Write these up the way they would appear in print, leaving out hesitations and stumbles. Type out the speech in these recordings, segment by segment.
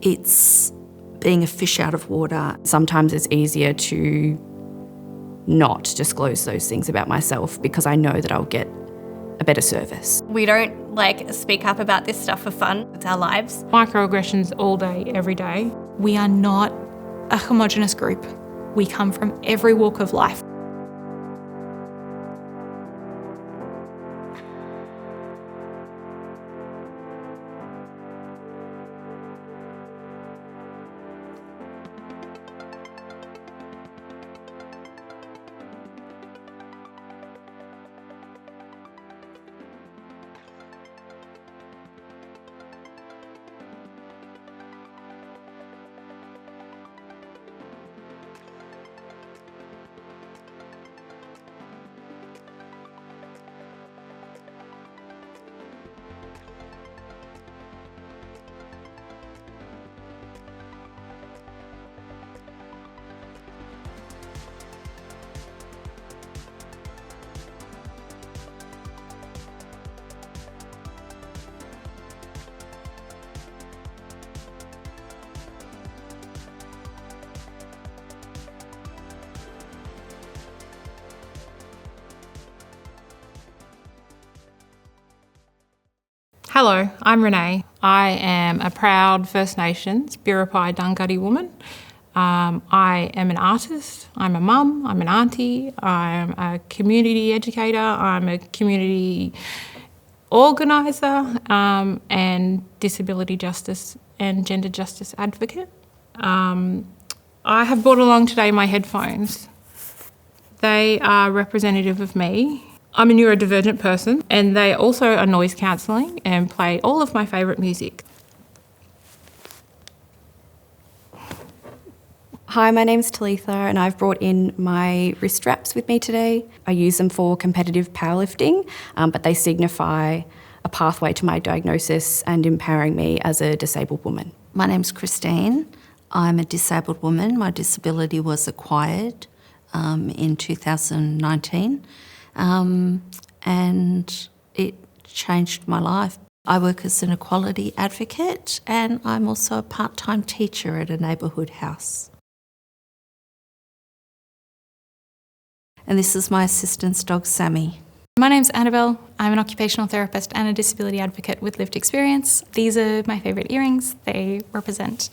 It's being a fish out of water. Sometimes it's easier to not disclose those things about myself because I know that I'll get a better service. We don't speak up about this stuff for fun. It's our lives. Microaggressions all day, every day. We are not a homogenous group. We come from every walk of life. Hello, I'm Renee. I am a proud First Nations Biripi Dunghutti woman. I am an artist, I'm a mum, I'm an auntie, I'm a community educator, I'm a community organiser and disability justice and gender justice advocate. I have brought along today my headphones. They are representative of me. I'm a neurodivergent person and they also are noise cancelling and play all of my favourite music. Hi, my name's Talitha and I've brought in my wrist straps with me today. I use them for competitive powerlifting, but they signify a pathway to my diagnosis and empowering me as a disabled woman. My name's Christine. I'm a disabled woman. My disability was acquired in 2019. And it changed my life. I work as an equality advocate and I'm also a part-time teacher at a neighbourhood house. And this is my assistant's dog, Sammy. My name's Annabelle. I'm an occupational therapist and a disability advocate with lived experience. These are my favourite earrings. They represent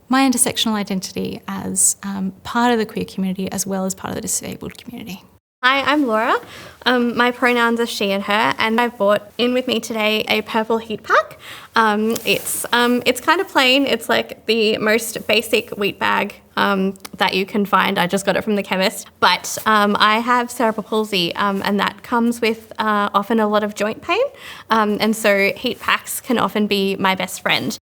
my intersectional identity as part of the queer community as well as part of the disabled community. Hi, I'm Laura. My pronouns are she and her, and I've brought in with me today a purple heat pack. It's kind of plain. It's like the most basic wheat bag that you can find. I just got it from the chemist. But I have cerebral palsy, and that comes with often a lot of joint pain. And so heat packs can often be my best friend.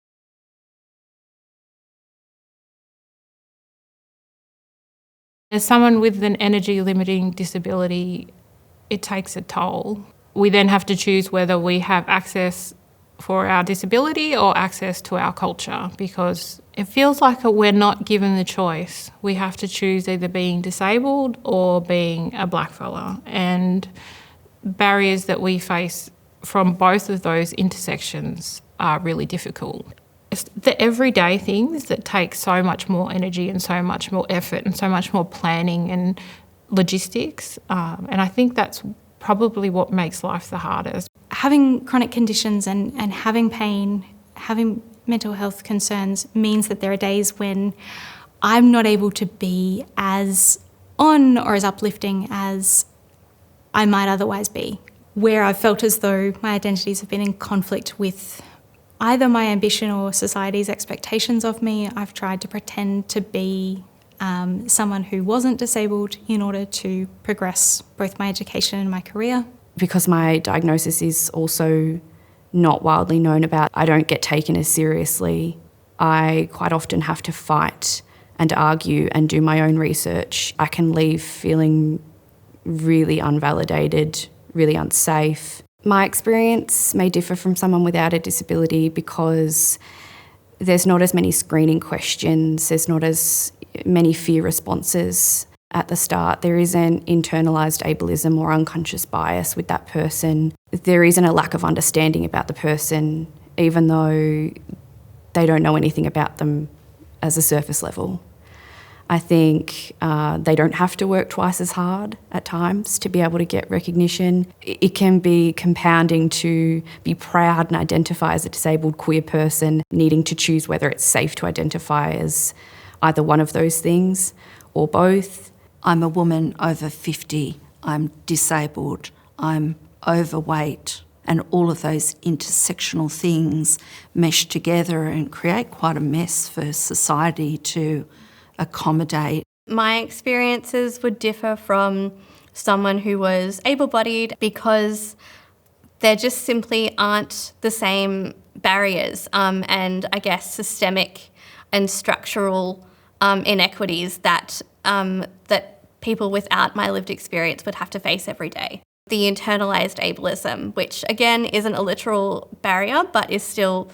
As someone with an energy-limiting disability, it takes a toll. We then have to choose whether we have access for our disability or access to our culture because it feels like we're not given the choice. We have to choose either being disabled or being a blackfella. And barriers that we face from both of those intersections are really difficult. It's the everyday things that take so much more energy and so much more effort and so much more planning and logistics. And I think that's probably what makes life the hardest. Having chronic conditions and having pain, having mental health concerns means that there are days when I'm not able to be as on or as uplifting as I might otherwise be, where I've felt as though my identities have been in conflict with either my ambition or society's expectations of me. I've tried to pretend to be someone who wasn't disabled in order to progress both my education and my career. Because my diagnosis is also not widely known about, I don't get taken as seriously. I quite often have to fight and argue and do my own research. I can leave feeling really unvalidated, really unsafe. My experience may differ from someone without a disability because there's not as many screening questions, there's not as many fear responses at the start. There isn't internalised ableism or unconscious bias with that person. There isn't a lack of understanding about the person, even though they don't know anything about them as a surface level. I think they don't have to work twice as hard at times to be able to get recognition. It can be compounding to be proud and identify as a disabled queer person, needing to choose whether it's safe to identify as either one of those things or both. I'm a woman over 50. I'm disabled. I'm overweight. And all of those intersectional things mesh together and create quite a mess for society to accommodate. My experiences would differ from someone who was able-bodied because there just simply aren't the same barriers and I guess systemic and structural inequities that people without my lived experience would have to face every day. The internalised ableism, which again isn't a literal barrier but is still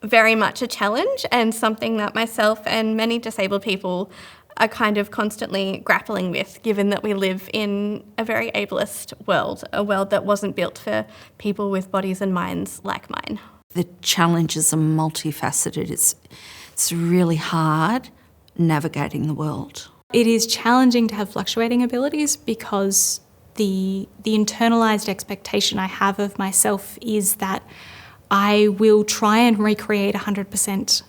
very much a challenge and something that myself and many disabled people are kind of constantly grappling with, given that we live in a very ableist world, a world that wasn't built for people with bodies and minds like mine. The challenges are multifaceted. It's really hard navigating the world. It is challenging to have fluctuating abilities because the internalised expectation I have of myself is that I will try and recreate 100%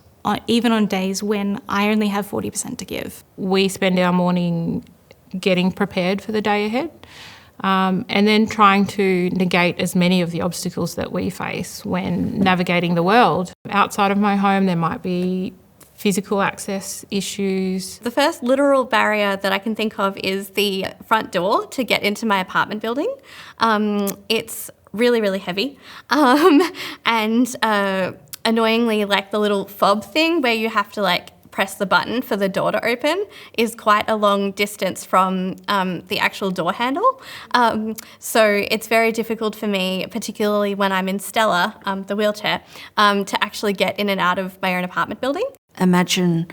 even on days when I only have 40% to give. We spend our morning getting prepared for the day ahead and then trying to negate as many of the obstacles that we face when navigating the world. Outside of my home, there might be physical access issues. The first literal barrier that I can think of is the front door to get into my apartment building. It's really, really heavy. And annoyingly, like the little fob thing where you have to like press the button for the door to open is quite a long distance from the actual door handle. So it's very difficult for me, particularly when I'm in Stella, the wheelchair, to actually get in and out of my own apartment building. Imagine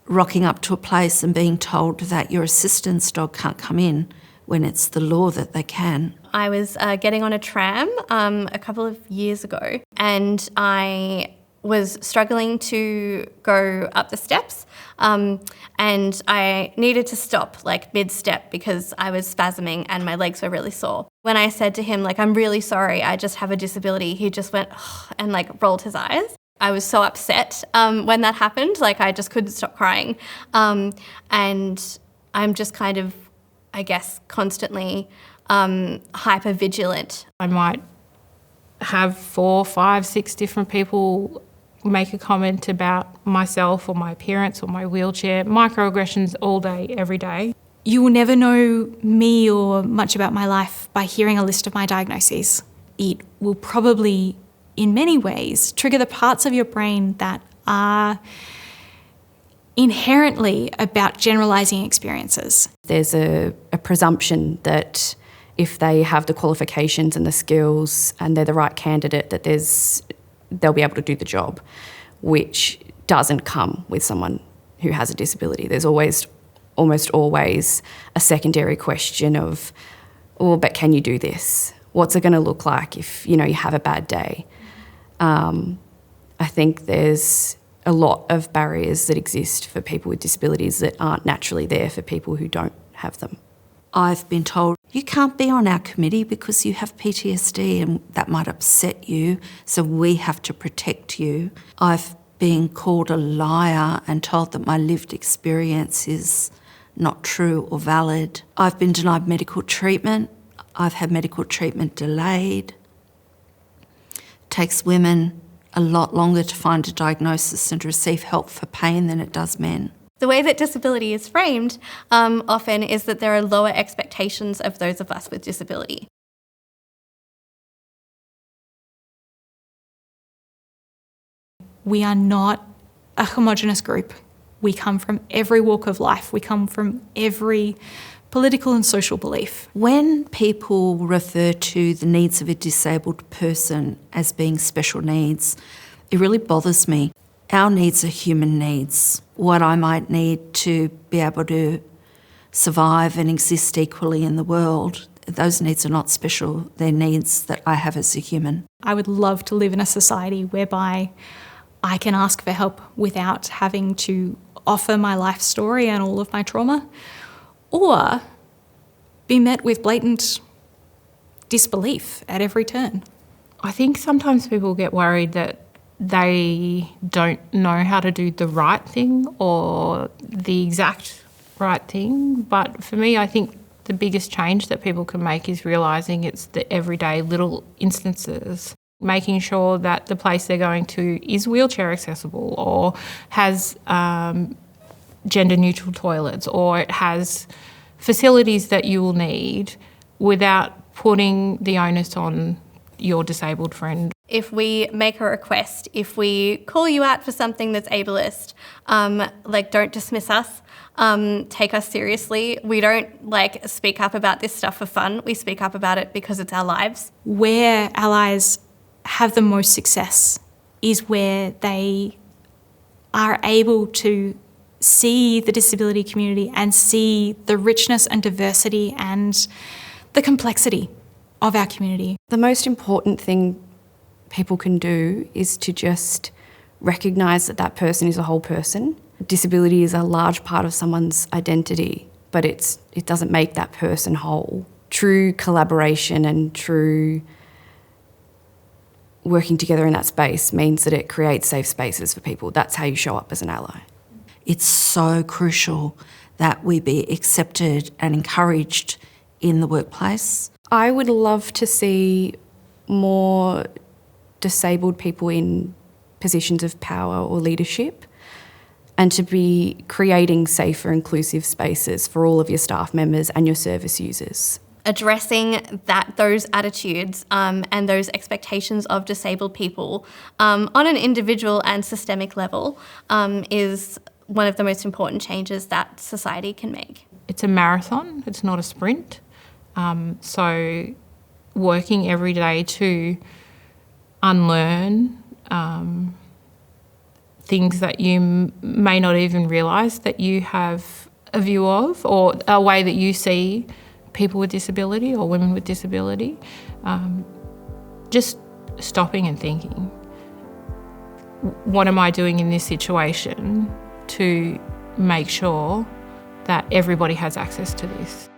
rocking up to a place and being told that your assistance dog can't come in when it's the law that they can. I was getting on a tram a couple of years ago and I was struggling to go up the steps and I needed to stop like mid-step because I was spasming and my legs were really sore. When I said to him, like, I'm really sorry, I just have a disability, he just went and like rolled his eyes. I was so upset when that happened, like I just couldn't stop crying. And I'm just kind of, I guess, constantly hyper vigilant. I might have 4, 5, 6 different people make a comment about myself or my appearance or my wheelchair. Microaggressions all day, every day. You will never know me or much about my life by hearing a list of my diagnoses. It will probably, in many ways, trigger the parts of your brain that are inherently about generalising experiences. There's a presumption that if they have the qualifications and the skills and they're the right candidate, that they'll be able to do the job, which doesn't come with someone who has a disability. There's almost always a secondary question of, oh, but can you do this? What's it going to look like if, you have a bad day? I think there's a lot of barriers that exist for people with disabilities that aren't naturally there for people who don't have them. I've been told, you can't be on our committee because you have PTSD and that might upset you, so we have to protect you. I've been called a liar and told that my lived experience is not true or valid. I've been denied medical treatment. I've had medical treatment delayed. It takes women a lot longer to find a diagnosis and to receive help for pain than it does men. The way that disability is framed often is that there are lower expectations of those of us with disability. We are not a homogenous group. We come from every walk of life. We come from every political and social belief. When people refer to the needs of a disabled person as being special needs, it really bothers me. Our needs are human needs. What I might need to be able to survive and exist equally in the world, those needs are not special. They're needs that I have as a human. I would love to live in a society whereby I can ask for help without having to offer my life story and all of my trauma, or be met with blatant disbelief at every turn. I think sometimes people get worried that they don't know how to do the right thing or the exact right thing. But for me, I think the biggest change that people can make is realising it's the everyday little instances, making sure that the place they're going to is wheelchair accessible or has gender neutral toilets or it has facilities that you will need without putting the onus on your disabled friend. If we make a request, if we call you out for something that's ableist, don't dismiss us, take us seriously. We don't speak up about this stuff for fun. We speak up about it because it's our lives. Where allies have the most success is where they are able to see the disability community and see the richness and diversity and the complexity of our community. The most important thing people can do is to just recognise that that person is a whole person. Disability is a large part of someone's identity, but it doesn't make that person whole. True collaboration and true working together in that space means that it creates safe spaces for people. That's how you show up as an ally. It's so crucial that we be accepted and encouraged in the workplace. I would love to see more disabled people in positions of power or leadership and to be creating safer, inclusive spaces for all of your staff members and your service users. Addressing those attitudes and those expectations of disabled people on an individual and systemic level is one of the most important changes that society can make. It's a marathon, it's not a sprint. So working every day to unlearn things that you may not even realise that you have a view of or a way that you see people with disability or women with disability. Just stopping and thinking, what am I doing in this situation to make sure that everybody has access to this?